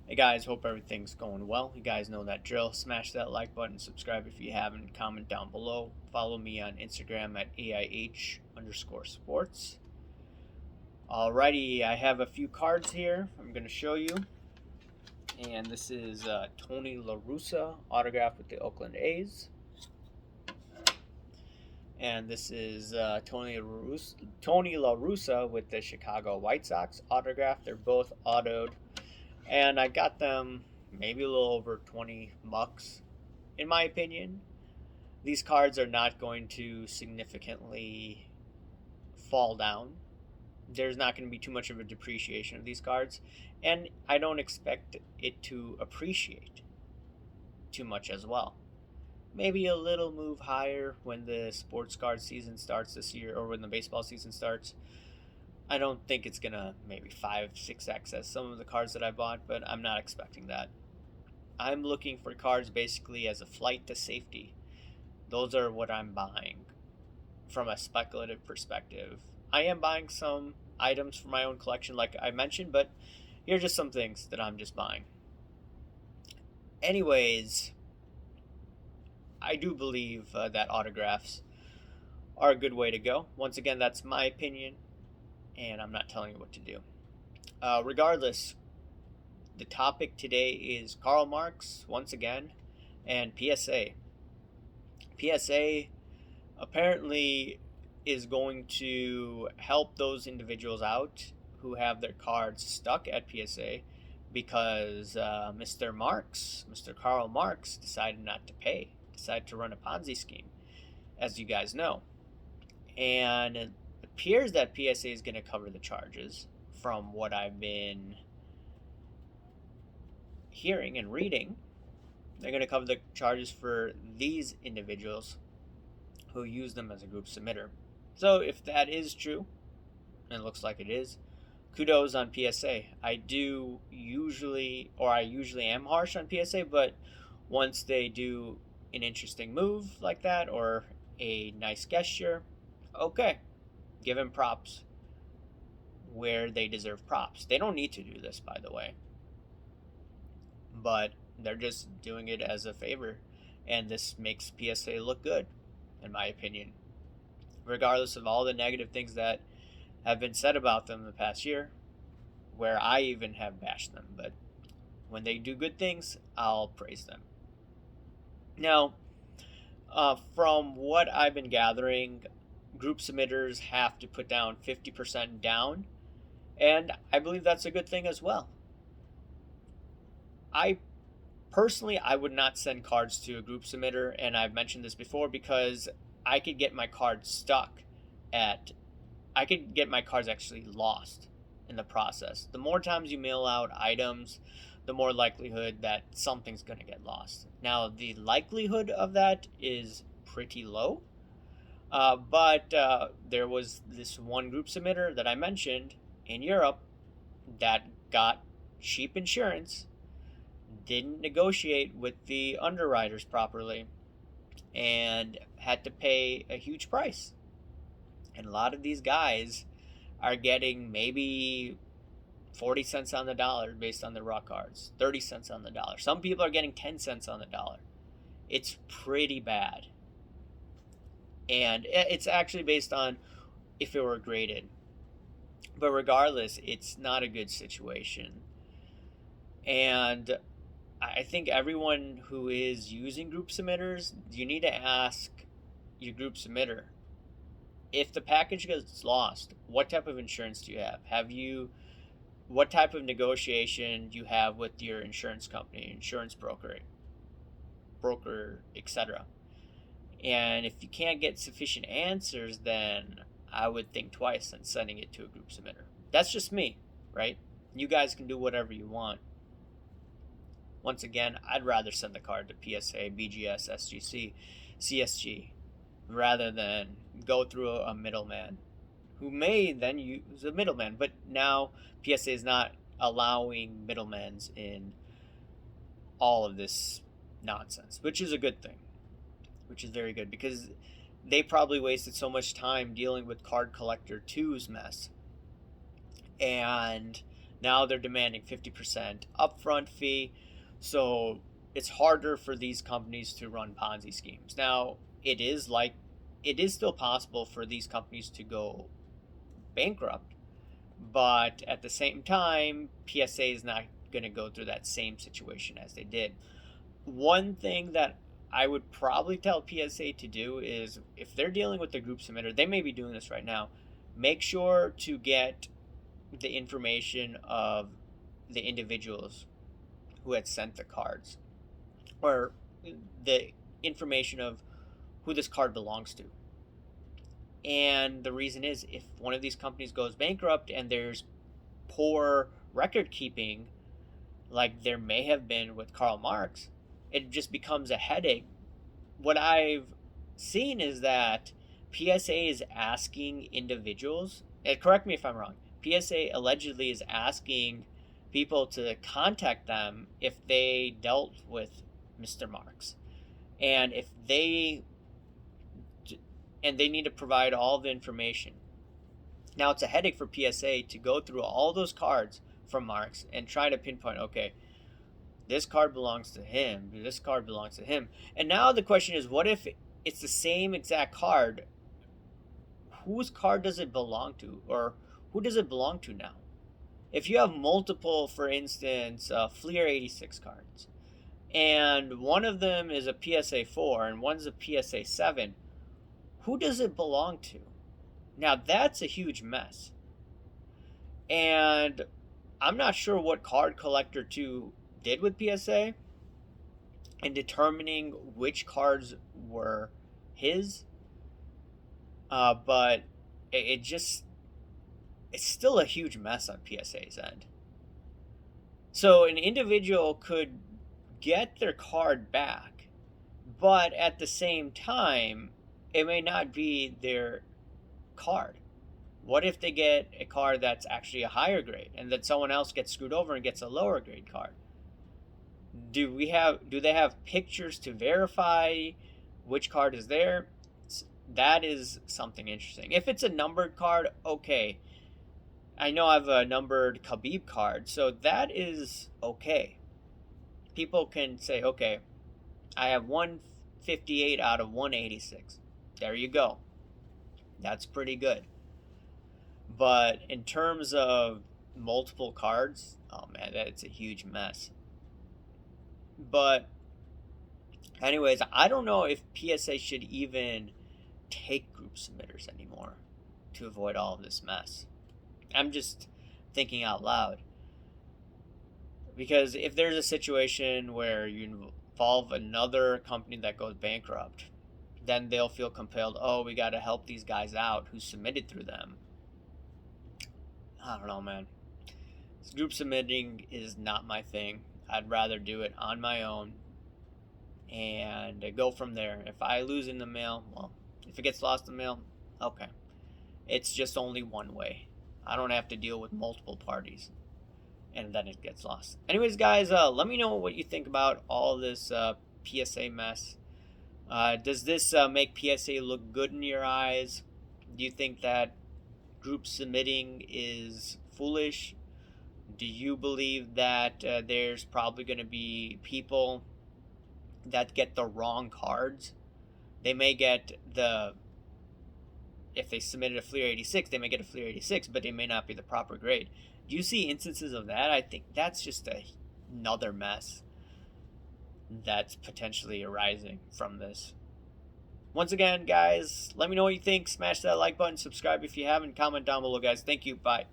Hey guys, hope everything's going well. You guys know that drill. Smash that like button, subscribe if you haven't, comment down below. Follow me on Instagram at AIH_sports. Alrighty, I have a few cards here I'm going to show you. And this is Tony La Russa, autographed with the Oakland A's. And this is Tony La Russa with the Chicago White Sox, autographed. They're both autoed. And I got them maybe a little over 20 bucks. In my opinion, these cards are not going to significantly fall down. There's not going to be too much of a depreciation of these cards, and I don't expect it to appreciate too much as well. Maybe a little move higher when the sports card season starts this year, or when the baseball season starts. I don't think it's gonna maybe 5-6x as some of the cards that I bought, but I'm not expecting that. I'm looking for cards basically as a flight to safety. Those are what I'm buying from a speculative perspective. I am buying some items for my own collection, like I mentioned, but here are just some things that I'm just buying. Anyways, I do believe that autographs are a good way to go. Once again, that's my opinion, and I'm not telling you what to do. Regardless, the topic today is Karl Marx, once again, and PSA. PSA apparently is going to help those individuals out who have their cards stuck at PSA because Mr. Karl Marx, decided not to pay, decided to run a Ponzi scheme, as you guys know. And it appears that PSA is going to cover the charges from what I've been hearing and reading. They're going to cover the charges for these individuals who use them as a group submitter. So if that is true, and it looks like it is, kudos on PSA. I usually am harsh on PSA, but once they do an interesting move like that or a nice gesture, okay, give them props where they deserve props. They don't need to do this, by the way, but they're just doing it as a favor, and this makes PSA look good, in my opinion, regardless of all the negative things that have been said about them in the past year, where I even have bashed them. But when they do good things, I'll praise them. Now, from what I've been gathering, group submitters have to put down 50% down, and I believe that's a good thing as well. I would not send cards to a group submitter, and I've mentioned this before, because I could get my cards stuck at I could get my cards actually lost in the process. The more times you mail out items, the more likelihood that something's going to get lost. Now, the likelihood of that is pretty low, but there was this one group submitter that I mentioned in Europe that got cheap insurance, didn't negotiate with the underwriters properly, and had to pay a huge price. And a lot of these guys are getting maybe 40 cents on the dollar based on the raw cards, 30 cents on the dollar. Some people are getting 10 cents on the dollar. It's pretty bad. And it's actually based on if it were graded. But regardless, it's not a good situation. And I think everyone who is using group submitters, you need to ask your group submitter, if the package gets lost, what type of insurance do you have? What type of negotiation do you have with your insurance company, insurance broker, etc.? And if you can't get sufficient answers, then I would think twice on sending it to a group submitter. That's just me, right? You guys can do whatever you want. Once again, I'd rather send the card to PSA, BGS, SGC, CSG, rather than go through a middleman who may then use a middleman. But now PSA is not allowing middlemen in all of this nonsense, which is a good thing, which is very good, because they probably wasted so much time dealing with Card Collector 2's mess, and Now they're demanding 50% upfront fee. So it's harder for these companies to run Ponzi schemes. Now, it is still possible for these companies to go bankrupt, but at the same time, PSA is not going to go through that same situation as they did. One thing that I would probably tell PSA to do is, if they're dealing with the group submitter, they may be doing this right now, make sure to get the information of the individuals who had sent the cards, or the information of who this card belongs to. And the reason is, if one of these companies goes bankrupt and there's poor record keeping, like there may have been with Karl Marx, it just becomes a headache. What I've seen is that PSA is asking individuals, and correct me if I'm wrong, PSA allegedly is asking people to contact them if they dealt with Mr. Marx. And if they need to provide all the information. Now, it's a headache for PSA to go through all those cards from Marx and try to pinpoint, okay, this card belongs to him, this card belongs to him. And now the question is, what if it's the same exact card? Whose card does it belong to? Or who does it belong to now? If you have multiple, for instance, Fleer 86 cards, and one of them is a PSA 4 and one's a PSA 7, who does it belong to? Now, that's a huge mess. And I'm not sure what Card Collector 2 did with PSA in determining which cards were his. But it's still a huge mess on PSA's end. So an individual could get their card back, but at the same time, it may not be their card. What if they get a card that's actually a higher grade, and that someone else gets screwed over and gets a lower grade card? Do they have pictures to verify which card is there? That is something interesting. If it's a numbered card, okay. I know I have a numbered Khabib card, so that is okay. People can say, okay, I have 158 out of 186. There you go. That's pretty good. But in terms of multiple cards, oh man, that's a huge mess. But anyways, I don't know if PSA should even take group submitters anymore to avoid all of this mess. I'm just thinking out loud. Because if there's a situation where you involve another company that goes bankrupt, then they'll feel compelled, oh, we got to help these guys out who submitted through them. I don't know, man. Group submitting is not my thing. I'd rather do it on my own and go from there. If I lose in the mail, well, if it gets lost in the mail, okay. It's just only one way. I don't have to deal with multiple parties, and then it gets lost. Anyways, guys, let me know what you think about all this PSA mess. Does this make PSA look good in your eyes? Do you think that group submitting is foolish? Do you believe that there's probably going to be people that get the wrong cards? They may get if they submitted a Fleer 86, they may get a Fleer 86, but it may not be the proper grade. Do you see instances of that? I think that's just another mess that's potentially arising from this. Once again, guys, let me know what you think. Smash that like button, subscribe if you haven't, comment down below, guys. Thank you. Bye.